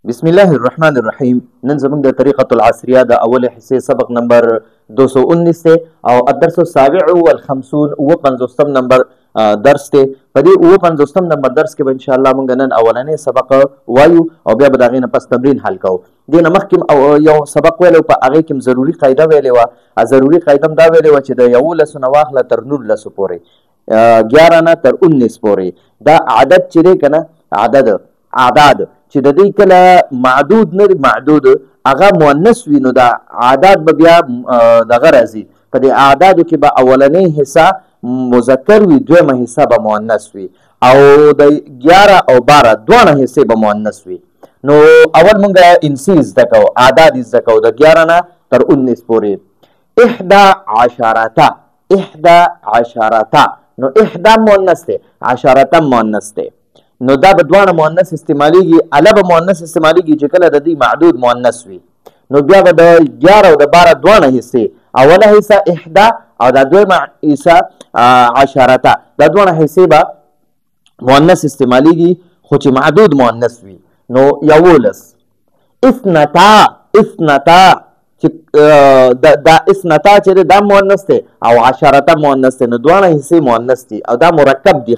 بسم الله الرحمن الرحیم. نن زموږ د طریقة العصریه د اول حصے سبق نمبر 219 ته او الدرس السابع والخمسون 50 نمبر درس ته. په دې 50 نمبر درس کې به ان شاء الله موږ نن اولنې سبق وایو او بیا به د هغې نه پس تمرین حل کوو. دې نه مخکې یو سبق ویلی په هغې کې ضروري قاعده ویلې وه. ضروري قاعده هم دا ویلې وه چې د 11 نه واخله تر 19 پورې 11 نه تر 19 پورې دا عدد چې دی که نه اعداد چې د دې کله معدود نه معدود هغه مؤنث وي نو دا اعداد به بیا دغه راځي. په دې اعدادو کې به اولنۍ حصه مذکر وي، دویمه حصه به مؤنث وي او د 11 او 12 دواړه حصې به مؤنث وي. نو اول مونږ انسی زده کوو، اعداد زده کوو د 11 نه تر 19 پورې. 11 نو 11 مؤنث دی، 10 مؤنث دی. نو دا به دواړه مؤنث استعمالیږي، اله به مؤنث استعمالیږي چې کله د دې معدود مؤنث وي. نو بیا به د 11 او د 12 دواړه حصې، اوله حصه 11 او دا دویمه حصه 10 دا دواړه حصې به مؤنث استعمالیږي خو چې معدود مؤنث وي. نو 11 اثنتا چې دا اثنتا چې دا مؤنث دی او 10 مؤنث دی، نو دواړه حصې مؤنث دي او دا مرکب دي.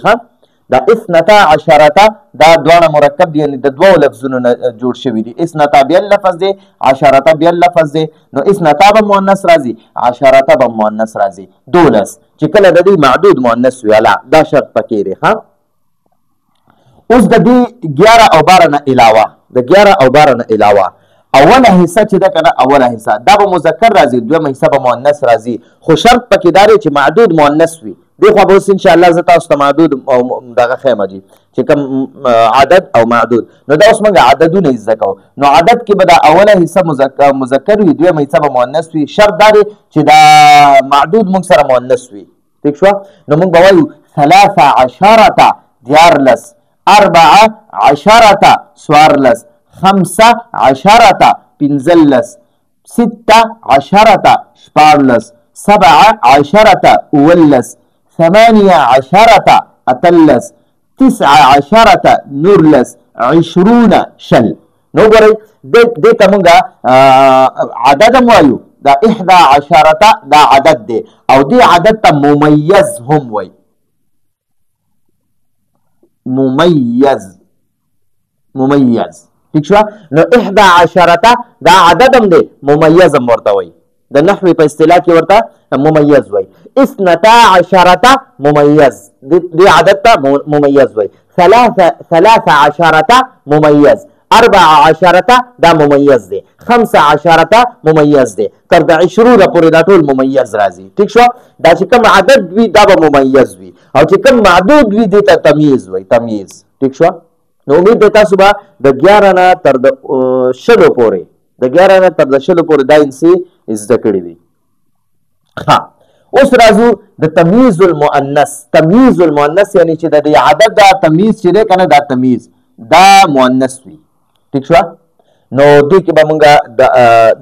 دا 12 دا دواړه مرکب دي، یعنی د دوو لفظونو نه جوړ شوي دي. 12 بیا لفظ دی، 10 بیا لفظ دی. نو 12 به مؤنث راځي، 10 به مؤنث راځي. 12 چې کله د دې معدود مؤنث وي دا شرط پکې دی. اوس د دې 11 او 12 نه علاوه د 11 او 12 نه علاوه اوله حصه چې ده که نه، اوله حصه دا به مذکر راځي، دویمه حصه به مؤنث راځي. خو شرط پکې دا دی چې معدود مؤنث وي. دې خوا به اوس انشاءالله زه تاسو ته معدود او دغه ښیم جي چې کوم عدد او معدود. نو دا اوس موږ عددونه زده کوو. نو عدد کې به دا اوله حصه مذکر وي، دویمه حصه به مؤنث وي. شرط دا دی چې دا معدود موږ سره مؤنث وي. ٹھیک شوه؟ نو موږ به وایو 13 14 14 14 15 15 16 14 17 18 18 19 20 شل. نو ګورئ دې ته مونږ عدد هم وایو. دا 11 دا عدد دی او دې عدد ته ممیز هم وایي. ممیز ٹھیک شوه؟ نو 11 دا عدد هم دی، ممیز هم ورته وایي. د نحوی په اصطلاح کې ورته ممیز وایي. 12 ممیز، دې عدد ته ممیز وایي. 13 ممیز، 14 دا ممیز دی، 15 ممیز دی، تر د 20 پورې دا ټول ممیز راځي. ٹھیک شوه؟ دا چې کوم عدد وي دا به ممیز وي او چې کوم معدود وي دې ته تمیز وایي، تمیز. ٹھیک شوه؟ نو امید دی تاسو به د 11 نه تر د 10 پورې دا انسی زده کړي دي. اوس راځو د تمییز المؤنث. تمییز المؤنث یعنی چې د دې عدد دا تمییز چې دی که نه، دا تمییز دا مؤنث وي. ٹھیک شوه؟ نو دې کې به موږ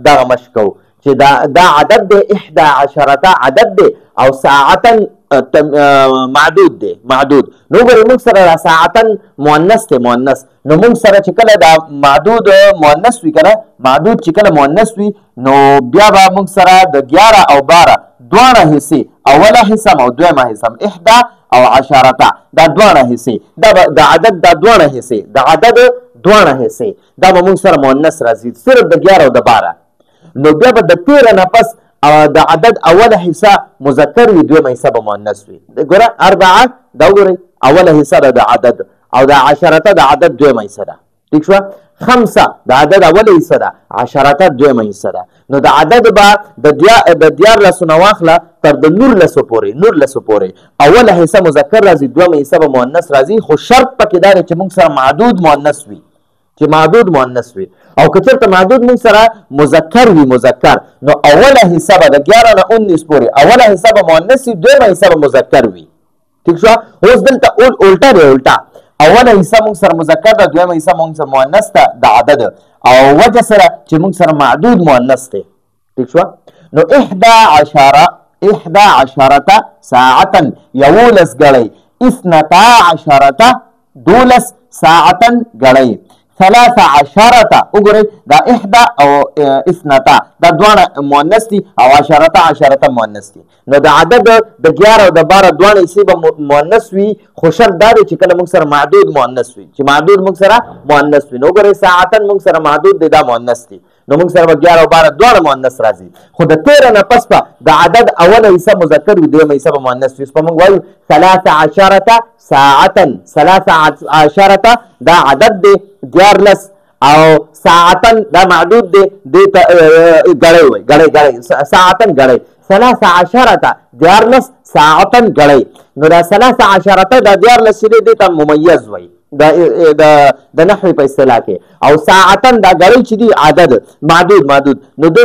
دغه مشق کوو چې دا عدد دی 11 عدد دی او ساعتا معدود دی، معدود. نو ګورئ موږ سره دا ساعتا مؤنث دی، مؤنث. نو موږ سره چې کله دا معدود مؤنث وي که نه، معدود چې کله مؤنث وي نو بیا به موږ سره د 11 او 12 دواړه حصې، اوله حصه او دویمه حصه 11 او 10 دا دواړه حصې، دا د عدد دا دواړه حصې، د عدد دواړه حصې دا به موږ سره مؤنث راځي، صرف د 11 او د 12. نو بیا به د 13 نه پس د عدد اوله حصه مذکر وي، دویمه حصه به مؤنث وي. ګوره 4 دا وګورئ اوله حصه ده د عدد او د 10 د عدد دویمه حصه ده. ٹھیک شوه؟ 5 د عدد اوله حصه ده، 10 دویمه حصه ده. نو د عدد به د 14 نه واخله تر د 19 پورې اوله حصه مذکر راځي، دویمه حصه به مؤنث راځي. خو شرط پکې دا دی چې موږ سره معدود مؤنث وي، چې معدود مؤنث وي. او که چېرته معدود موږ سره مذکر وي، مذکر، نو اوله حصه به د 11 نه 19 پورې اوله حصه به مؤنث وي، دویمه حصه به مذکر وي. ٹھیک شوه؟ اوس دلته الټا دی، الټا اوله حصه موږ سره مذکر ده، دویمه حصه موږ سره مؤنث ده د عدد او وجه سره چې موږ سره معدود مؤنث دی. ٹھیک شوه؟ نو 11 ساعتا 11 ګړۍ، 12 12 ساعتا ګړۍ، 13 وګورئ دا احدا او اثنتا دا دواړه مؤنث دي او عشرة مؤنث دي نو د عدد د 11 او د 12 دواړه یې به مؤنث وي خو شرط دا دی چې کله موږ سره معدود مؤنث وي چې معدود موږ سره مؤنث وي نو وګورئ ساعتن موږ سره معدود دی دا مؤنث دي نو موږ سره 11 او 12 دواړه مؤنث راځي خو د 13 نه پس په د عدد اوله حصہ مذکر وي دویمه حصہ مؤنث وي په موږ وایو 13 ساعتن 13 دا عدد دی 14 او ساعتن دا معدود دی غړی وي غړی ساعتن غړی 13 14 ساعتن غړی نو دا 13 دا 14 شری دی ته ممیز وي د نحوی په اصطلاح کې او ساعتن دا غړی چې دی عدد معدود نو د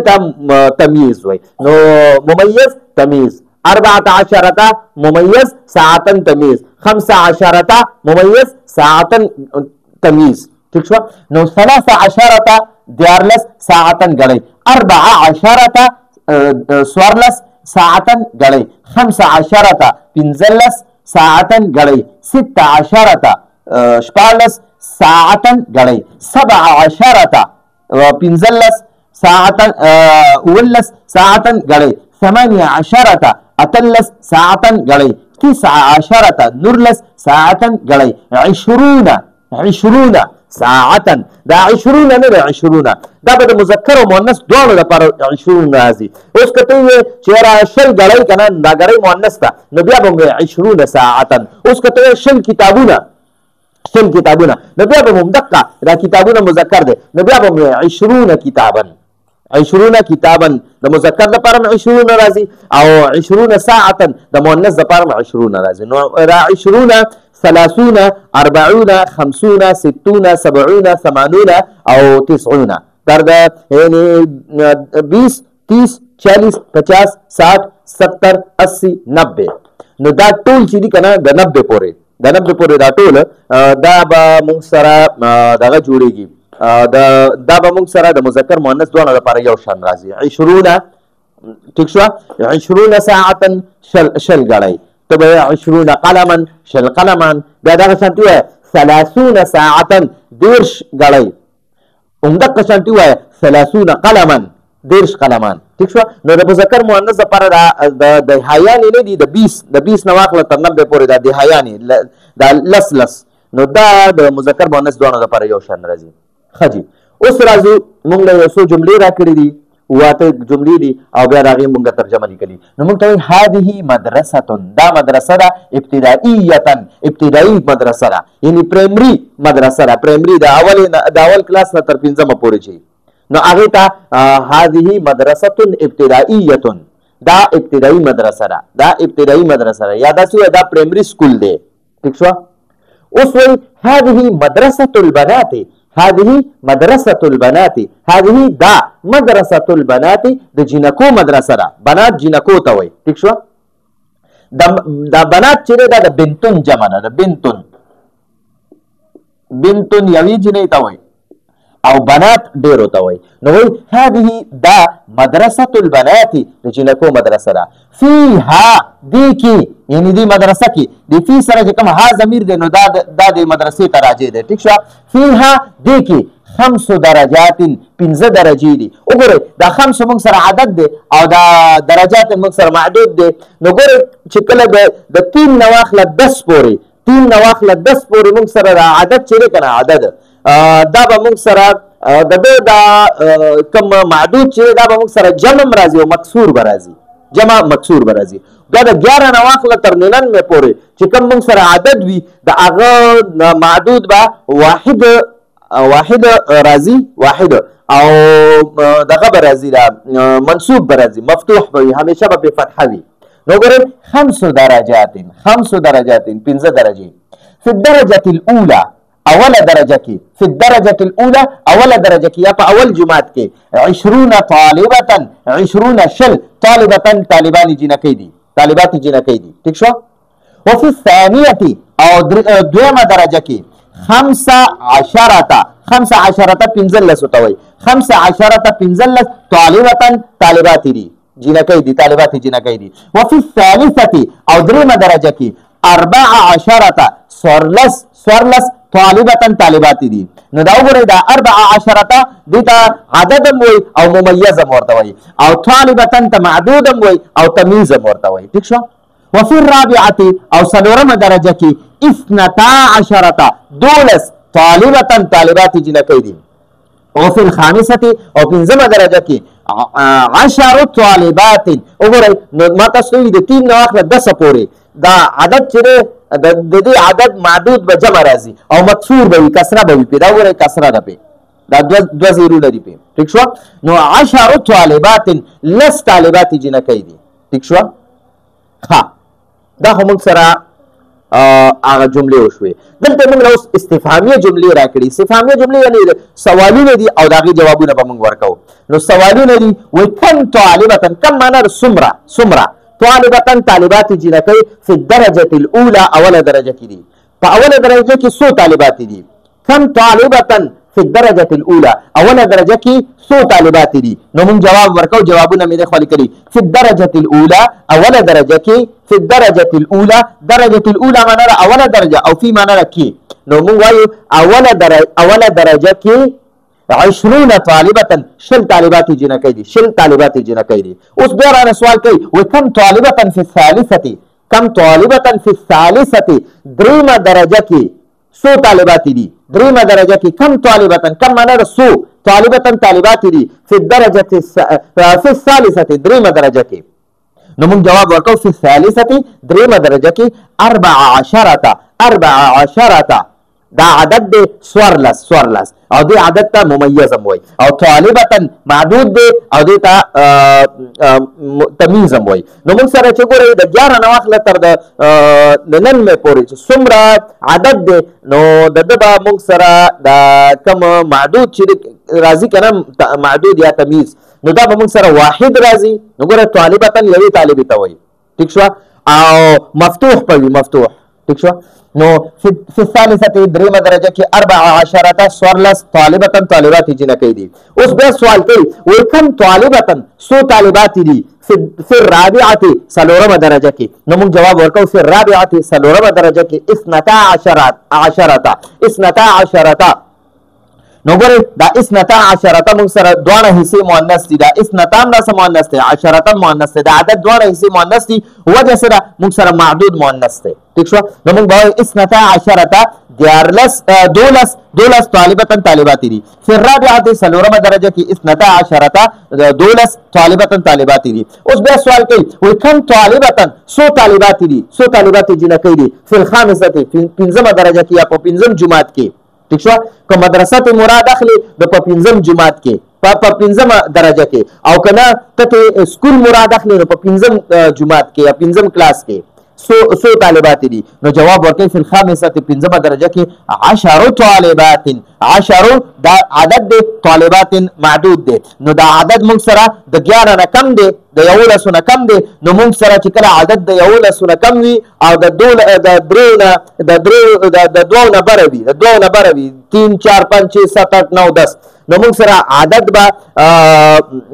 تمیز وي نو ممیز تمیز 14 ممیز ساعتن تمیز 15 ممیز ساعتن تمیز ٹھیک شو نو 13 14 ساعتن غړی 14 14 ساعتن غړی 15 15 ساعتن غړی 16 14 ساعتن غړی 17 15 ساعتن 19 ساعتن غړی 18 اتلس ساعتن غړی 19 نورلس ساعتن غړی 20 ساعتن دا 20 نه 20 دا به د مذکر او مؤنث دواړو لپاره 20 راځي اوس کته چې را شل غړی کنه دا غړی مؤنث تا نو بیا به 20 ساعتن اوس کته شل کتابونه نو بیا به مدقه دا کتابونه مذکر دي نو بیا به 20 کتابن 20 کتابن د مذکر لپاره 20 راځي او 20 ساعتن د مؤنث لپاره 20 راځي نو را 20 30 40 50 60 70 80 او 90 تر د یعنی 20 30 40 50 60 70 80 90 نو دا ټول چې دي کنه د 90 پورې دا ټول دا به موږ سره دغه جوړیږي دا به موږ سره د مذکر مؤنث دواړو لپاره یو شان راځي 20 ٹھیک شو 20 ساعتن شل غړی تبه 20 قلما شل قلمان بیا دغه شانتي وای 30 ساعتن دیرش غړی عمدک شانتي وای 30 قلما دیرش قلمان ٹھیک شو نو د مذکر مؤنث لپاره د حیان نه دي د 20 نو واخله تر 90 پورې د حیان د لس نو دا د مذکر مؤنث دواړو لپاره یو شان راځي خجی اوس راځو موږ له یو څو جملې راکړې دي واته جملې دي او بیا راغی موږ ترجمه لیکلي نو موږ ته هذه مدرسه دا مدرسه ده ابتدائي مدرسه ده یعنی پرایمري مدرسه ده پرایمري د اول کلاس نه تر 5مه پورې چي نو هغه ته هذه مدرسه ابتدائيه دا ابتدائي مدرسه ده یا دا څه دا پرایمري سکول دی ٹھیک شو اوس وی هذه مدرسه البنات هذه مدرسة البنات هذه دا مدرسة البنات د جنکو مدرسه ده بنات جنکو ته وای ٹھیک شو دا بنات چې دا د بنتون جمع ده بنتون یوی جنې ته وای او بنات ډیرو ته وای نو وای هذه دا مدرسة البنات د جنکو مدرسه ده فيها دی کی یعنی دی مدرسه کی دی فی سره کوم ها ضمیر دی نو دا د مدرسې ته راځي دی ٹھیک شو فيها دی کی 5 درجات 15 درجې دي وګوره دا 5 موږ سره عدد دی او دا درجات موږ سره معدود دی نو ګوره چې کله د 3 نواخله 10 پورې موږ سره عدد چې کنه عدد دا به موږ سره د کوم معدود چې دا به موږ سره جمع راځي او مکسور راځي جمع مکسور راځي دا د 11 نواخله تر 99 پورې چې کوم موږ سره عدد وي د هغه معدود به واحد راځي واحد او دغه راځي دا منصوب راځي مفتوح به همیشه به فتحه وي نو ګورئ 5 درجات 15 درجې في الدرجه الاولى اول درجه کې في الدرجه الاولى اول درجه کې یا په اول جماعت کې 20 20 شل طالبه طالبان جنکې دي طالبات جنکې دي ٹھیک شو وفي الثانيه او دویمه درجه کې 15 15 توي 15 طالبه طالبات دي جنکې دي طالبات جنکې دي وفي الثالثه او دریمه درجه کې 14 سورلس طالبتن طالبات دي. نو دا وګورئ دا 14 دې ته عدد هم وایي او ممیز هم ورته وایي او طالبتن ته معدود هم وایي او تمیز هم ورته وایي. ټیک شو. وفي الرابعه او څلورمه درجه کې 12 12 طالبتن طالبات جنکۍ دي. وفي الخامسه او پنځمه درجه کې 10 طالبات. وګورئ نو ما تاسو د 3 نه اخله 10 پورې دا عدد چې د دې عدد معدود به جمع راځي او مکسور به وي کسره به وي دا وګورئ کسره ده په دا دو زیرو لري په. ټیک شو. نو 10 طالبات لس طالبات جنکۍ دي. ټیک شو. ها دا هم سره هغه جملې وشوي. دلته موږ اوس استفهامیه جملې راکړي. استفهامیه جملې یعنی سوالونه دي او داغي جوابونه به موږ ورکو. نو سوالونه دي وای کم طالبتن کم معنا سمره سمره طالبتن طالبات جنکۍ فی الدرجه الاولى اوله درجه کې دي. په اوله درجه کې 100 طالبات دي. کم طالبتن فی الدرجه الاولى اوله درجه کې 100 طالبات دي. نو موږ جواب ورکو. جوابونه مې د خپل کړي. فی الدرجه الاولى اوله درجه کې فی الدرجه الاولى درجه الاولى معنا اوله درجه او فی معنا کې. نو موږ وایو اوله درجه کې 20 طالبتن شل طالبات جنکۍ دي. شل طالبات جنکۍ دي. اوس بیا را سوال کوي وکم طالبتن فی الثالثه کم طالبتن فی الثالثه دریمه درجه کې 100 طالبات دي. دریمه درجه کې کم طالبتن کم معنا 100 طالبتن طالبات دي فی الدرجه فی الثالثه دریمه درجه کې. نو موږ جواب ورکو فی الثالثه دریمه درجه کې 14 دا عدد دی 14 او دې عدد ته ممیز هم وایي او طالبتن معدود دی او دې ته تمیز هم وایي. نو موږ سره چې ګورئ د 11 نه واخله تر د 99 پورې چې څومره عدد دی نو د ده به موږ سره د کوم معدود چې راځي که نه معدود یا تمیز نو دا به موږ سره واحد راځي. نو ګوره طالبتن یوې طالبې ته وایي. ټیک شوه. او مفتوح په وي مفتوح. ټیک شوه. نو فی الثالثه دریمه درجه کې 14 طالبتن طالبات جنکۍ دي. اوس بیا سوال کوي وای کم طالبتن 100 طالبات دي فی الرابعه څلورمه درجه کې. نو موږ جواب ورکو فی الرابعه څلورمه درجه کې 12 نو ګورئ دا 12 موږ سره دواړه حصې مؤنث دي. دا 12 دا مؤنث دی 10 مؤنث دی. دا عدد دواړه حصې مؤنث دي وجه سره موږ سره معدود مؤنث دی. ټیک شو. نو موږ به 12 طالبتن طالبات دي. فی الرابعه څلورمه درجه کې 12 طالبتن طالبات دي. اوس بیا سوال کوي وای کم طالبتن 100 طالبات دي 100 طالبات جنکۍ دي فی الخامسه پنځمه درجه کې یا په پنځم جماعت کې. ټیک شو. که مدرسه ته مراد اخلي نو په پنځم جماعت کې په پنځمه درجه کې او کنه ته سکول مراد اخلي نو په پنځم جماعت کې یا پنځم کلاس کې 100 طالبات دي. نو جواب ورکړي فی الخامسه پنځمه درجه کې 10 طالبات 10 دا عدد دی طالبات معدود دی. نو دا عدد موږ سره د 11 نه کم دی د 11 نه کم دی. نو موږ سره چې کله عدد د 11 نه کم وي او د 2 نه بره وي د 2 نه بره وي 3 4 5 6 7 8 9 10 نو موږ سره عدد به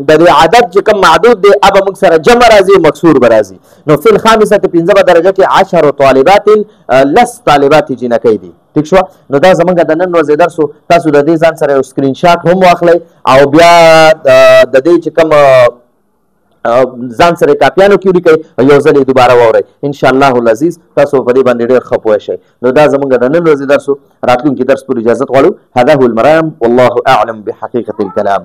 د دې عدد چې کوم معدود دی هغه موږ سره جمع راځي مکسور به راځي. نو فی الخامسه پنځمه درجه کې 10 طالبات لس طالبات جنکۍ دي. ټیک شو. نو دا زمونږ د نن ورځې درس تاسو د دې ځان سره یو سکرین شاټ هم واخلئ او بیا د دې چې کوم ځان سره کاپیانو کې ولیکئ یو ځل یې دوباره واورئ ان شاء الله العزیز تاسو په دې باندې ډېر ښه پوه شئ. نو دا زمونږ د نن ورځې درس راتلونکي درس پورې اجازت غواړو. هذا هو المرام والله اعلم بحقیقة الكلام.